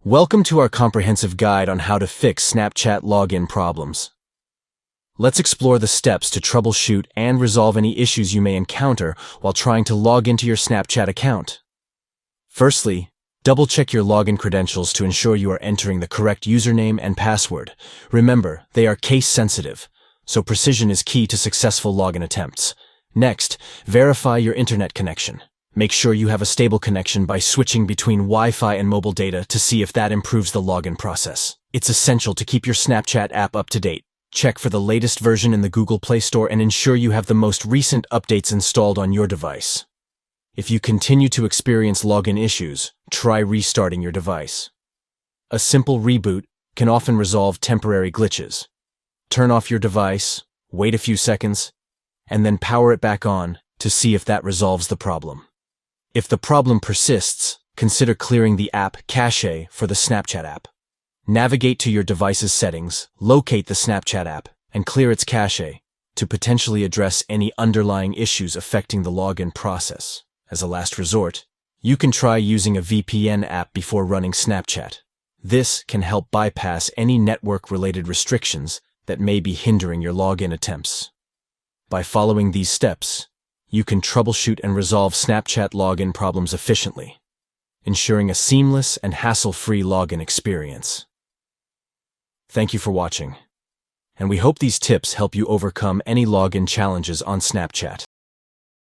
Welcome to our comprehensive guide on how to fix Snapchat login problems. Let's explore the steps to troubleshoot and resolve any issues you may encounter while trying to log into your Snapchat account. Firstly, double-check your login credentials to ensure you are entering the correct username and password. Remember, they are case-sensitive, so precision is key to successful login attempts. Next, verify your internet connection. Make sure you have a stable connection by switching between Wi-Fi and mobile data to see if that improves the login process. It's essential to keep your Snapchat app up to date. Check for the latest version in the Google Play Store and ensure you have the most recent updates installed on your device. If you continue to experience login issues, try restarting your device. A simple reboot can often resolve temporary glitches. Turn off your device, wait a few seconds, and then power it back on to see if that resolves the problem. If the problem persists, consider clearing the app cache for the Snapchat app. Navigate to your device's settings, locate the Snapchat app, and clear its cache to potentially address any underlying issues affecting the login process. As a last resort, you can try using a VPN app before running Snapchat. This can help bypass any network-related restrictions that may be hindering your login attempts. By following these steps, you can troubleshoot and resolve Snapchat login problems efficiently, ensuring a seamless and hassle-free login experience. Thank you for watching, and we hope these tips help you overcome any login challenges on Snapchat.